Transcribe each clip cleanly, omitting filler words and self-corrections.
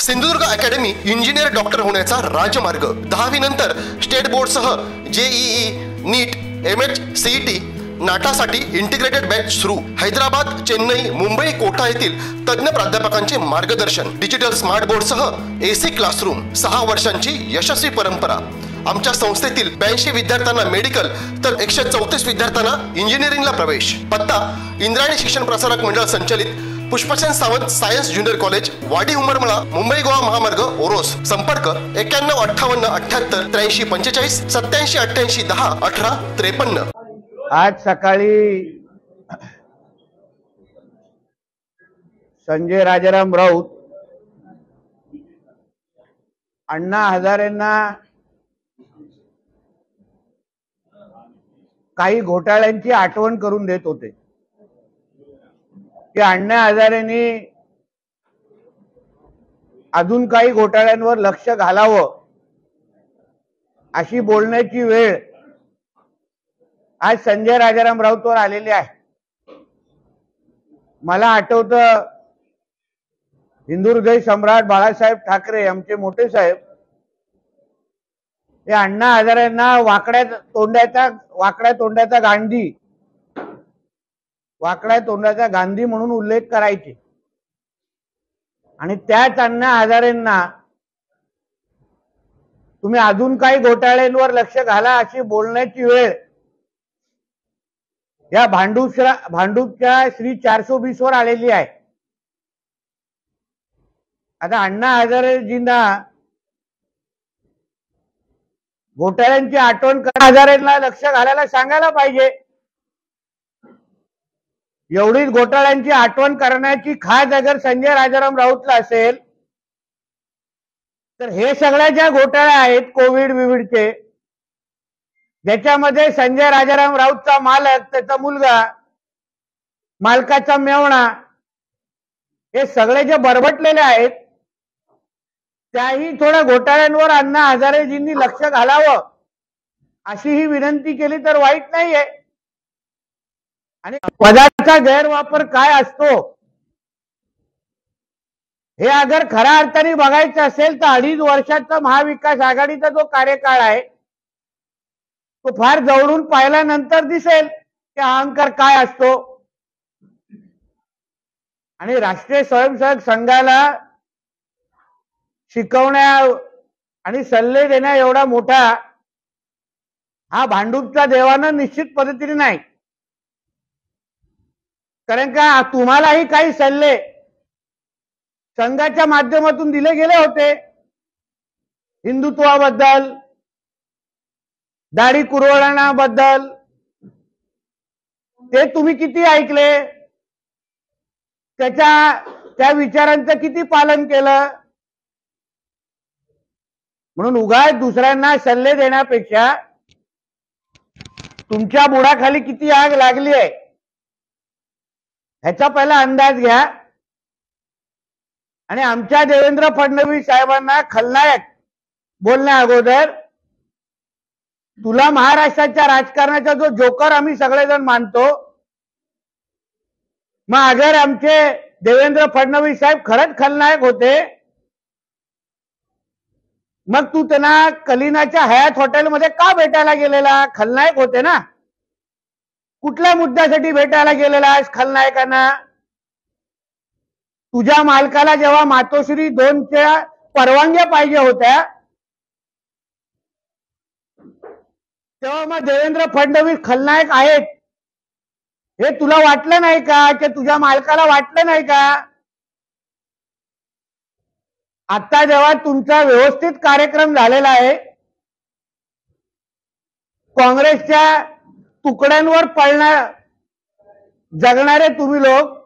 Sindhudurg academy engineer doctor होण्याचा राजमार्ग। 10वी नंतर स्टेट बोर्डसह जेईई, नीट, एमएच, सीईटी, नाटासाठी इंटिग्रेटेड बॅच सुरू। हैदराबाद, चेन्नई, मुंबई, कोटा येथील तज्ञ प्राध्यापकांचे मार्गदर्शन। डिजिटल स्मार्ट बोर्डसह एसी क्लासरूम। 6 वर्षांची यशस्वी परंपरा। आमच्या संस्थेतील 82 विद्यार्थ्यांना मेडिकल तर 134 विद्यार्थ्यांना इंजिनिअरिंगला प्रवेश। पत्ता इंद्रायणी शिक्षण प्रसारक मंडळ संचलित Pushpasen Sawant science junior college, वाडी उमरमळा, मुंबई गोवा महामार्ग, ओरोस। संपर्क 91 58 78 83 45 87 88 10 18 53। आज सकाळी संजय राजाराम राऊत अण्णा हजारेंना काही घोटाळ्यांची आठवण करून देत होते की अण्णा हजारेंनी अजून काही घोटाळ्यांवर लक्ष घालावं अशी बोलण्याची वेळ आज संजय राजाराम राऊतवर आलेली आहे। मला आठवतं हिंदू हृदय सम्राट बाळासाहेब ठाकरे आमचे मोठे साहेब हे अण्णा हजारेंना वाकड्या तोंडाचा गांधी म्हणून उल्लेख करायचे आणि त्याच अण्णा हजारेंना तुम्ही अजून काही घोटाळ्यांवर लक्ष घाला अशी बोलण्याची वेळ या भांडूपच्या श्री 420 वर आलेली आहे। आता अण्णा हजारेजींना घोटाळ्यांची आठवण हजारेंना लक्ष घालायला सांगायला पाहिजे। एवढीच घोटाळ्यांची आठवण करण्याची खास अगर संजय राजाराम राऊतला असेल तर हे सगळ्या ज्या घोटाळे आहेत कोविड विविडचे, ज्याच्यामध्ये संजय राजाराम राऊतचा मालक, त्याचा मुलगा, मालकाचा मेवणा, हे सगळे जे बरबटलेले आहेत त्याही थोड्या घोटाळ्यांवर अण्णा हजारेजींनी लक्ष घालावं अशी ही विनंती केली तर वाईट नाहीये। आणि पदाचा गैरवापर काय असतो हे अगर खऱ्या अर्थाने बघायचं असेल तर 2.5 वर्षाचा महाविकास आघाडीचा जो कार्यकाळ आहे तो फार जवळून पाहिल्यानंतर दिसेल की अहंकार काय असतो। आणि राष्ट्रीय स्वयंसेवक संघाला शिकवण्या आणि सल्ले देण्या एवढा मोठा हा भांडूपचा देवाना निश्चित पद्धतीने नाही। कारण का तुम्हालाही काही सल्ले संघाच्या माध्यमातून दिले गेले होते हिंदुत्वाबद्दल, दाढी कुरवडण्याबद्दल, ते तुम्ही किती ऐकले, त्या विचारांचं किती पालन केलं। म्हणून उगाच दुसऱ्यांना सल्ले देण्यापेक्षा तुमच्या बुडाखाली किती आग लागली आहे ह्याचा पहिला अंदाज घ्या। आणि आमच्या देवेंद्र फडणवीस साहेबांना खलनायक बोलण्या अगोदर तुला महाराष्ट्राच्या राजकारणाचा जो जोकर आम्ही सगळेजण मानतो, मग अगर आमचे देवेंद्र फडणवीस साहेब खरंच खलनायक होते मग तू त्यांना कलिनाच्या हयात हॉटेलमध्ये का भेटायला गेलेला? खलनायक होते ना। कुठल्या मुद्द्यासाठी भेटायला गेलेला आहेस खलनायकांना? तुझ्या मालकाला जेव्हा मातोश्री 2च्या परवानग्या पाहिजे होत्या तेव्हा मग देवेंद्र फडणवीस खलनायक आहेत हे तुला वाटलं नाही का? की तुझ्या मालकाला वाटलं नाही का? आता जेव्हा तुमचा व्यवस्थित कार्यक्रम झालेला आहे, काँग्रेसच्या तुकड्यांवर जगणारे तुम्ही लोक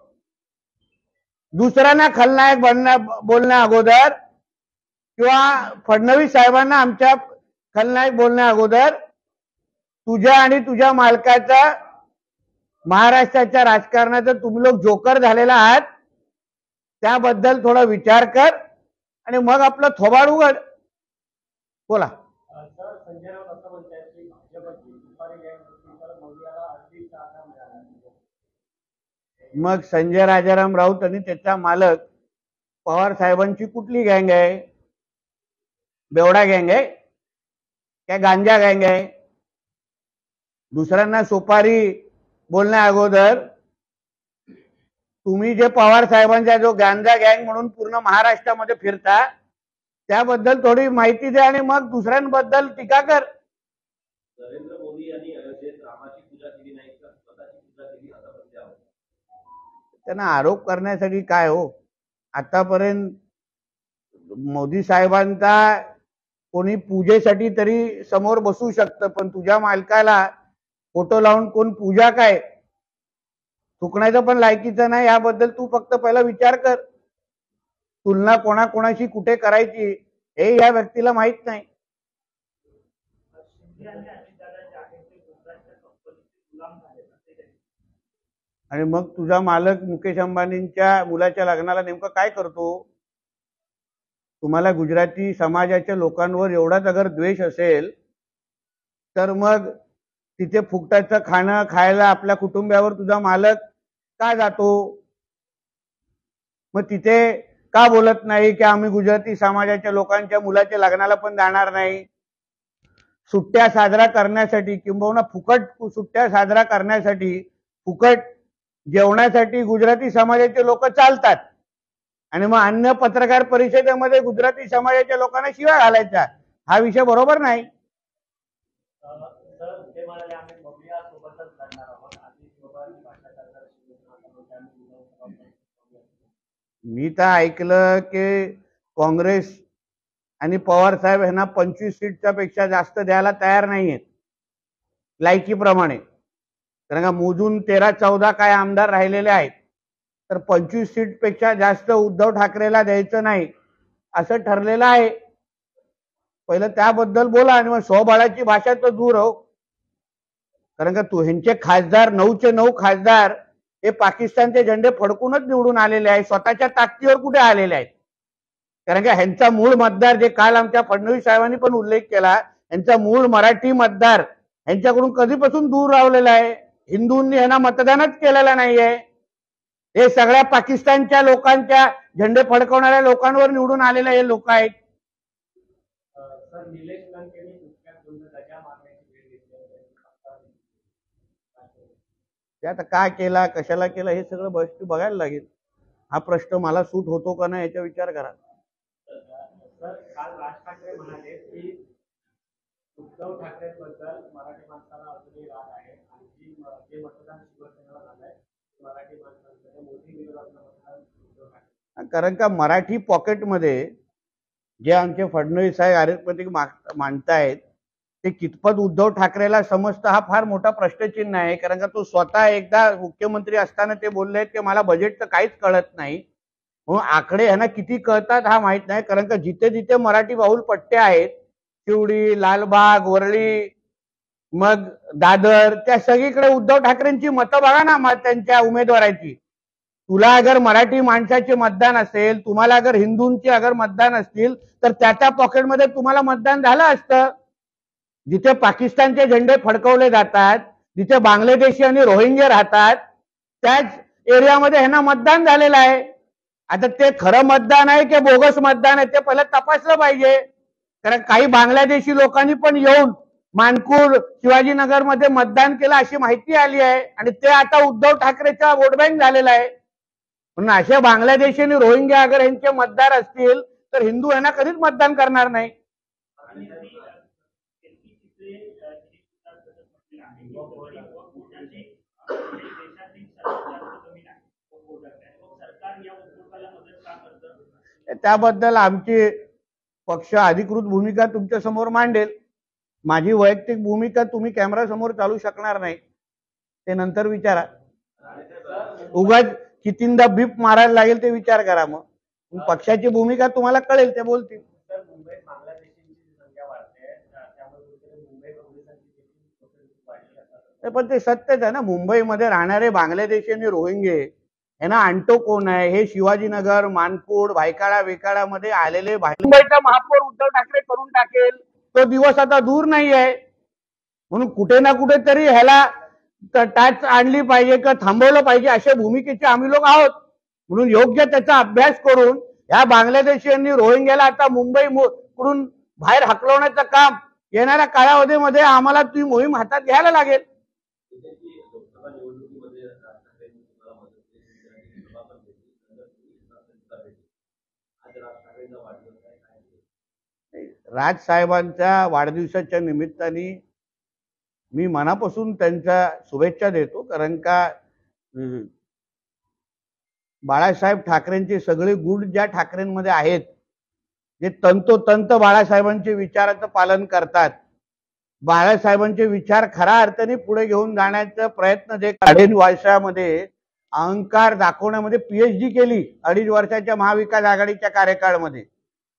दुसऱ्यांना खलनायक बोलण्या अगोदर किंवा फडणवीस साहेबांना आमच्या खलनायक बोलण्या अगोदर तुझ्या आणि तुझ्या मालकाचा महाराष्ट्राच्या राजकारणाचा तुम्ही लोक जोकर झालेला आहात, त्याबद्दल थोडा विचार कर आणि मग आपलं थोबाड उघड। बोला। मग संजय राजाराम राऊत आणि त्याचा मालक पवार साहेबांची कुठली गँग आहे? बेवडा गँग आहे काय गांजा गँग आहे? दुसऱ्यांना सुपारी बोलण्या अगोदर तुम्ही जे पवार साहेबांचा जो गांजा गँग म्हणून पूर्ण महाराष्ट्रामध्ये फिरता त्याबद्दल थोडी माहिती द्या आणि मग दुसऱ्यांबद्दल टीका कर. नरेंद्र मोदी यांनी अयोध्येत रामाची पूजा केली नाही तर स्वतःची पूजा केली असा प्रत्यय आहे. त्यांना आरोप करण्यासाठी काय हो? आतापर्यंत मोदी साहेबांचा कोणी पूजेसाठी तरी समोर बसू शकतं, पण तुझ्या मालकाला फोटो लावून कोण पूजा काय थुकण्याचं पण लायकीचं नाही. याबद्दल तू फक्त पहिला विचार कर. तुलना कोणाकोणाशी कुठे करायची हे या व्यक्तीला माहित नाही. आणि मग तुझा मालक मुकेश अंबानींच्या मुलाच्या लग्नाला नेमकं काय करतो? तुम्हाला गुजराती समाजाच्या लोकांवर एवढाच अगर द्वेष असेल तर मग तिथे फुकटाचं खाणं खायला आपल्या कुटुंबावर तुझा मालक का जातो? मग तिथे का बोलत नाही की आम्ही गुजराती समाजाच्या लोकांच्या मुलाच्या लग्नाला पण जाणार नाही? सुट्ट्या साजरा करण्यासाठी किंबहुना फुकट सुट्ट्या साजरा करण्यासाठी फुकट जेवणासाठी गुजराती समाजाचे लोक चालतात आणि मग अन्य पत्रकार परिषदेमध्ये गुजराती समाजाच्या लोकांना शिव्या घालायच्या. हा विषय बरोबर नाही. मी तर ऐकलं की काँग्रेस आणि पवार साहेब यांना 25 सीटच्या पेक्षा जास्त द्यायला तयार नाहीयेत लायकीप्रमाणे. कारण का मोजून 13-14 काय आमदार राहिलेले आहेत, तर 25 सीट पेक्षा जास्त उद्धव ठाकरेला द्यायचं नाही असं ठरलेलं आहे. पहिलं त्याबद्दल बोला आणि मग स्वबळाची भाषा तर दूर हो. कारण का तू ह्यांचे खासदार 9चे 9 खासदार हे पाकिस्तानचे झेंडे फडकूनच निवडून आलेले आहेत, स्वतःच्या ताकदीवर कुठे आलेले आहेत? कारण का ह्यांचा मूळ मतदार जे काल आमच्या फडणवीस साहेबांनी पण उल्लेख केला, यांचा मूळ मराठी मतदार यांच्याकडून कधीपासून दूर राहिलेला आहे. हिंदूंनी यांना मतदानच केलेलं नाहीये. हे सगळ्या पाकिस्तानच्या लोकांच्या झेंडे फडकवणाऱ्या लोकांवर निवडून आलेले हे लोक आहेत. ते आता काय केला कशाला केला हे सगळं गोष्टी बघायला लागेल. हा प्रश्न मला सूट होतो का नाही याचा विचार करा. काल राज ठाकरे म्हणाले की उद्धव ठाकरेंबद्दल मराठी माणसाला अजूनही राग आहे आणि जे मतदान शिवसेनेला झालंय मराठी माणसांमध्ये मोदी विरोधातलं मतदान उद्धव ठाकरे. कारण का मराठी पॉकेटमध्ये जे आमचे फडणवीस साहेब अरिथमेटिक मांडतायत ते कितपत उद्धव ठाकरेला समजतं हा फार मोठा प्रश्नचिन्ह आहे. कारण का तो स्वतः एकदा मुख्यमंत्री असताना ते बोलले की मला बजेटचं काहीच कळत नाही. म्हणून आकडे ह्यांना किती कळतात हा माहित नाही. कारण का जिथे जिथे मराठी बहुल पट्टे आहेत, शिवडी, लालबाग, वरळी, मग दादर, त्या सगळीकडे उद्धव ठाकरेंची मतं बघा ना त्यांच्या उमेदवाराची. तुला अगर मराठी माणसाचे मतदान असेल, तुम्हाला अगर हिंदूंचे अगर मतदान असतील तर त्याच्या पॉकेटमध्ये तुम्हाला मतदान झालं असतं. जिथे पाकिस्तानचे झेंडे फडकवले जातात, जिथे बांगलादेशी आणि रोहिंग्या राहतात, त्याच एरियामध्ये ह्यांना मतदान झालेलं आहे. आता ते खरं मतदान आहे की बोगस मतदान आहे ते पहिलं तपासलं पाहिजे. कारण काही बांगलादेशी लोकांनी पण येऊन मानपूर, शिवाजीनगरमध्ये मतदान केलं अशी माहिती आली आहे आणि ते आता उद्धव ठाकरेचा वोट बँक झालेला आहे. म्हणून अशा बांगलादेशी आणि रोहिंग्या अगर यांचे मतदार असतील तर हिंदू यांना कधीच मतदान करणार नाही. त्याबद्दल आमची पक्ष अधिकृत भूमिका तुमच्या समोर मांडेल. माझी वैयक्तिक भूमिका तुम्ही कॅमेरा समोर चालू शकणार नाही, ते नंतर विचारा. उगाच कितींदा बीप मारायला लागेल ते विचार करा. मग पक्षाची भूमिका तुम्हाला कळेल ते बोलतील. पण ते सत्यच आहे ना. मुंबईमध्ये राहणारे बांगलादेशी आणि रोहिंगे यांना आणतो कोण आहे? हे शिवाजीनगर, मानपूर, भायखळा वेकाळामध्ये आलेले मुंबईचा महापौर उद्धव ठाकरे करून टाकेल. तो दिवस आता दूर नाही आहे. म्हणून कुठे ना कुठेतरी ह्याला टाच आणली पाहिजे किंवा थांबवलं पाहिजे अशा भूमिकेचे आम्ही लोक आहोत. म्हणून योग्य त्याचा अभ्यास करून या बांगलादेशीयांनी रोहिंग्याला आता कडून बाहेर हकलवण्याचं काम येणाऱ्या कालावधीमध्ये आम्हाला ती मोहीम हातात घ्यायला लागेल. राज साहेबांच्या वाढदिवसाच्या निमित्ताने मी मनापासून त्यांच्या शुभेच्छा देतो, कारण का बाळासाहेब ठाकरेंचे सगळे गुण ज्या ठाकरेंमध्ये आहेत, जे तंतोतंत बाळासाहेबांचे विचाराचं पालन करतात, बाळासाहेबांचे विचार खऱ्या अर्थाने पुढे घेऊन जाण्याचा प्रयत्न जे अडीच वर्षामध्ये अहंकार दाखवण्यामध्ये PhD केली. 2.5 वर्षाच्या महाविकास आघाडीच्या कार्यकाळामध्ये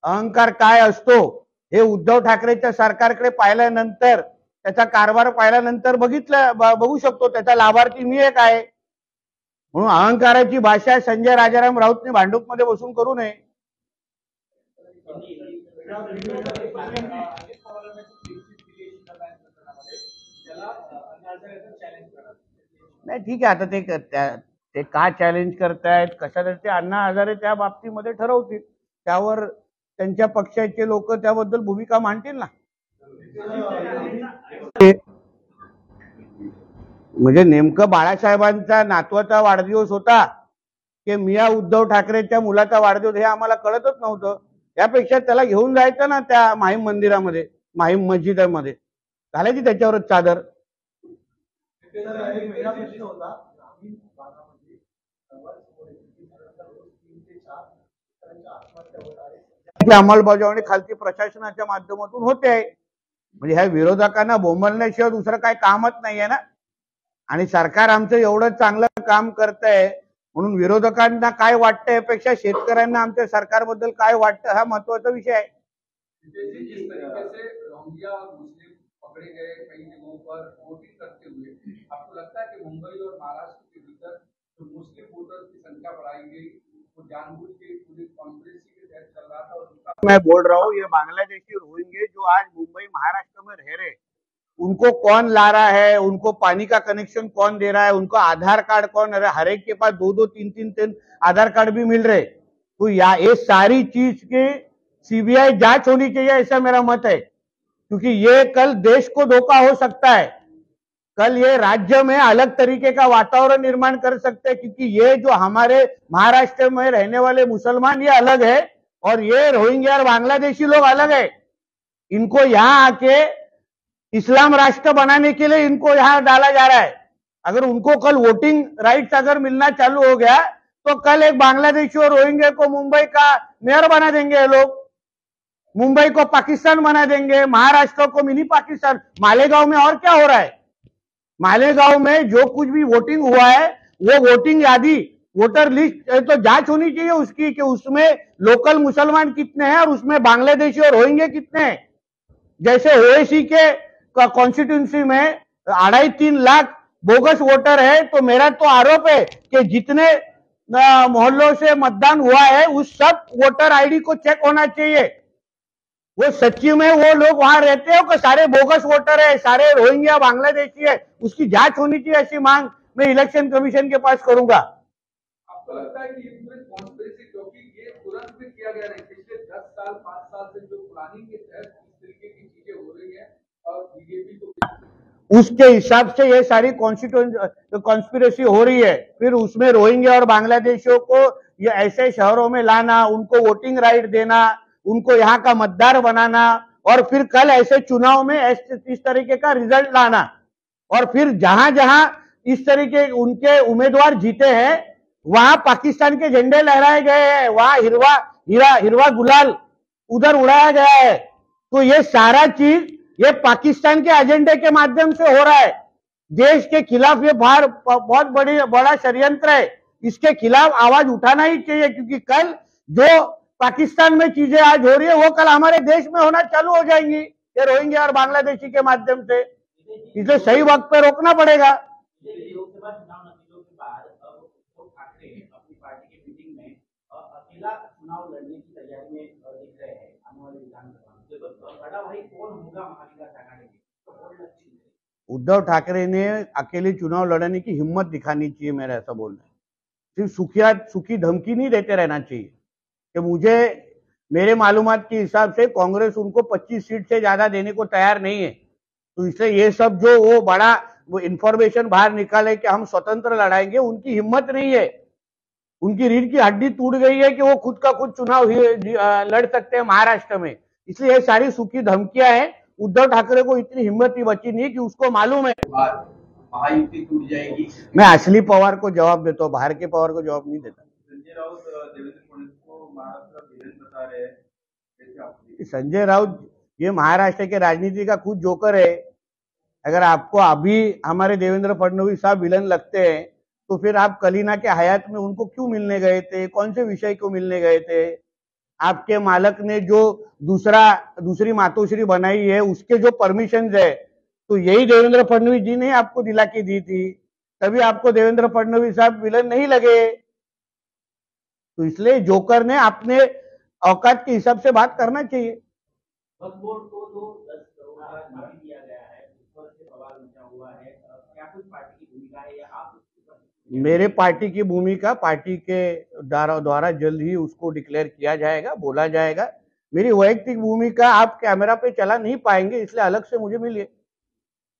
अहंकार काय असतो हे उद्धव ठाकरेच्या सरकारकडे पाहिल्यानंतर, त्याचा कारभार पाहिल्यानंतर बघू शकतो. त्याचा लाभार्थी मी एक आहे. म्हणून अहंकाराची भाषा संजय राजाराम राऊतने भांडूपमध्ये बसून करू नये. नाही ठीक आहे, आता ते का चॅलेंज करतायत, कशाला, ते अण्णा हजारे त्या बाबतीमध्ये ठरवतील. त्यावर त्यांच्या पक्षाचे लोक त्याबद्दल भूमिका मांडतील ना. म्हणजे नेमकं बाळासाहेबांचा नातवाचा वाढदिवस होता की मिया उद्धव ठाकरेच्या मुलाचा वाढदिवस हे आम्हाला कळतच नव्हतं. यापेक्षा त्याला घेऊन जायचं ना त्या माहीम मंदिरामध्ये, माहीम मस्जिदमध्ये, घालायची त्याच्यावरच चादर. अंमलबजावणी खालती प्रशासनाच्या माध्यमातून होते आहे. म्हणजे ह्या विरोधकांना बोंबलण्याशिवाय दुसरं काय कामच नाहीये ना. आणि सरकार आमचं एवढं चांगलं काम करतंय म्हणून विरोधकांना काय वाटतं यापेक्षा शेतकऱ्यांना आमच्या सरकारबद्दल काय वाटतं हा महत्वाचा विषय आहे. जिस तरीके से रोहिंग्या मुस्लिम पकड़े गए कई जगहों पर वोटिंग करते हुए, आपको लगता है कि मुंबई और महाराष्ट्र के भीतर जो मुस्लिम वोटर्स की संख्या बढ़ाई गई वो जानबूझ के पूरी कॉन्स्पिरेसी के तहत चल रहा था? और मैं बोल रहा हूँ, ये बांग्लादेशी रोहिंगे जो आज मुंबई महाराष्ट्र में रह रहे, उनको कौन ला रहा है, उनको पानी का कनेक्शन कौन दे रहा है, उनको आधार कार्ड कौन, हर एक के पास 2-2, 3-3 आधार कार्ड भी मिल रहे. तो ये सारी चीज की CBI जांच होनी चाहिए, ऐसा मेरा मत है. क्योंकि ये कल देश को धोखा हो सकता है. कल ये राज्य में अलग तरीके का वातावरण निर्माण कर सकते हैं, क्योंकि ये जो हमारे महाराष्ट्र में रहने वाले मुसलमान ये अलग है और ये रोहिंग्या और बांग्लादेशी लोग अलग है. इनको यहाँ आके इस्लाम राष्ट्र बनाने के लिए इनको यहाँ डाला जा रहा है. अगर उनको कल वोटिंग राइट्स अगर मिलना चालू हो गया तो कल एक बांग्लादेशी और रोहिंग्या को मुंबई का मेयर बना देंगे ये लोग, मुंबई को पाकिस्तान बना देंगे, महाराष्ट्र को मिनी पाकिस्तान. मालेगांव में और क्या हो रहा है? मालेगांव में जो कुछ भी वोटिंग हुआ है वो वोटिंग यादी, वोटर लिस्ट तो जांच होनी चाहिए उसकी कि उसमें लोकल मुसलमान कितने हैं और उसमें बांग्लादेशी और रोहिंग्या कितने हैं. जैसे ओवैसी के कॉन्स्टिट्यूंसी में 2.5-3 लाख बोगस वोटर है. तो मेरा तो आरोप है कि जितने मोहल्लों से मतदान हुआ है उस सब वोटर ID को चेक होना चाहिए. वो सच्ची में वो लोग वहां रहते हो कि सारे बोगस वोटर है, सारे रोहिंग्या बांग्लादेशी है, उसकी जांच होनी चाहिए. ऐसी मांग मैं इलेक्शन कमीशन के पास करूंगा. आपको लगता है कि ये पूरी कॉन्स्पिरेसी, क्योंकि ये तुरंत में किया गया नहीं, पिछले 10 साल 5 साल से जो प्लानिंग के तहत इस तरीके की चीजें हो रही है और बीजेपी को उसके हिसाब से ये सारी कॉन्स्पिरेसी हो रही है. फिर उसमें रोहिंग्या और बांग्लादेशियों को ये ऐसे शहरों में लाना, उनको वोटिंग राइट देना, उनको यहाँ का मतदार बनाना और फिर कल ऐसे चुनाव में इस तरीके का रिजल्ट लाना और फिर जहां जहां इस तरीके उनके उम्मीदवार जीते हैं वहां पाकिस्तान के झंडे लहराए गए हैं, वहां हिरवा गुलाल उधर उड़ाया गया है. तो ये सारा चीज ये पाकिस्तान के एजेंडे के माध्यम से हो रहा है. देश के खिलाफ ये बहुत बड़ा षड्यंत्र है. इसके खिलाफ आवाज उठाना ही चाहिए, क्योंकि कल जो पाकिस्तान में चीजें आज हो रही है वो कल हमारे देश में होना चालू हो जाएंगी ये रोहिंग्या और बांग्लादेशी के माध्यम से. इसलिए सही वक्त पे रोकना पड़ेगा. लोकसभा चुनाव नतीजों के बाद उद्धव ठाकरे अपनी पार्टी की मीटिंग में अकेला चुनाव लड़ने की तैयारी में दिख रहे हैं. आने वाले विधानसभा बड़ा भाई कौन होगा महाविकास आघाड़ी में? उद्धव ठाकरे ने अकेले चुनाव लड़ने की हिम्मत दिखानी चाहिए, मेरा ऐसा बोलना है. सिर्फ सुखी धमकी नहीं देते रहना चाहिए. कि मुझे मेरे मालूमात के हिसाब से कांग्रेस उनको 25 सीट से ज्यादा देने को तैयार नहीं है। तो इसलिए ये सब जो वो बड़ा वो इंफॉर्मेशन बाहर निकाले कि हम स्वतंत्र लड़ाएंगे, उनकी हिम्मत नहीं है। उनकी रीढ़ की हड्डी टूट गई है कि वो खुद का खुद चुनाव लड़ सकते हैं महाराष्ट्र में। इसलिए ये सारी सूखी धमकियां हैं। उद्धव ठाकरे को इतनी हिम्मत ही बची नहीं कि उसको मालूम है महायुति टूट जाएगी। मैं असली पवार को जवाब देता हूँ, बाहर के पवार को जवाब नहीं देता। संजय राउत देवेंद्र फडणवीस को महाराष्ट्र का विलन बता रहे हैं, कैसे आप संजय राउत ये महाराष्ट्र के राजनीति का खुद जोकर है। अगर आपको अभी हमारे देवेंद्र फडणवीस साहब विलन लगते हैं तो फिर आप कलीना के हयात में उनको क्यों मिलने गए थे, कौन से विषय को मिलने गए थे? आपके मालक ने जो दूसरी मातोश्री बनाई है उसके जो परमिशन है तो यही देवेंद्र फडणवीस जी ने आपको दिला के दी थी, तभी आपको देवेंद्र फडणवीस साहब विलन नहीं लगे। तो इसलिए जोकर ने अपने औकात के हिसाब से बात करना चाहिए। वक्फ बोर्ड को जो 10 करोड़ का निधि दिया गया है उस पर से सवाल उठा हुआ है, क्या कुछ पार्टी की भूमिका है या आप मेरे पार्टी की भूमिका पार्टी के द्वारा जल्द ही उसको डिक्लेयर किया जाएगा, बोला जाएगा। मेरी वैयक्तिक भूमिका आप कैमरा पे चला नहीं पाएंगे, इसलिए अलग से मुझे मिलिए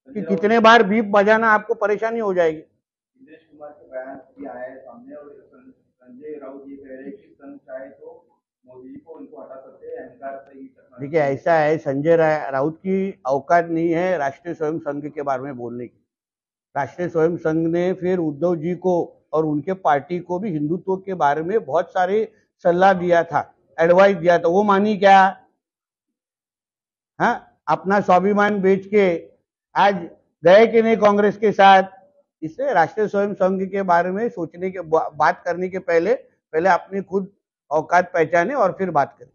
कि कितने बार बीप बजाना आपको परेशानी हो जाएगी। इंद्रेश कुमार के बयान भी आया है सामने और संजय राउत ये कह रहे हैं कि संघ चाहे तो मोदी जी को उनको हटा सकते हैं, अहंकार से ही करना। देखिए ऐसा है, संजय राउत की औकात नहीं है राष्ट्रीय स्वयं संघ के बारे में बोलने की। राष्ट्रीय स्वयं संघ ने फिर उद्धव जी को और उनके पार्टी को भी हिंदुत्व के बारे में बहुत सारे सलाह दिया था, एडवाइस दिया था, वो मानी क्या? हाँ, अपना स्वाभिमान बेच के आज गए कि नहीं कांग्रेस के साथ? इससे राष्ट्रीय स्वयं संघ के बारे में सोचने के बात करने के पहले अपनी खुद औकात पहचाने और फिर बात करें।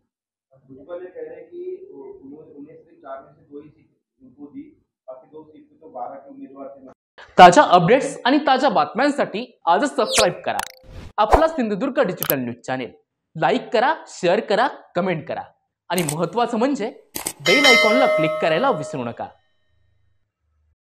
भुजबल ये कह रहे हैं कि उन्हें सिर्फ 4 में से 2 ही सीट उनको दी, बाकी 2 सीट तो 12 के उम्मीदवार थे। ताज्या अपडेट्स आणि ताज्या बातम्यांसाठी आजच सबस्क्राईब करा आपला Sindhudurg digital news channel. Like करा, शेअर करा, कमेंट करा आणि महत्त्वाचं म्हणजे बेल आयकॉनला क्लिक करायला विसरू नका।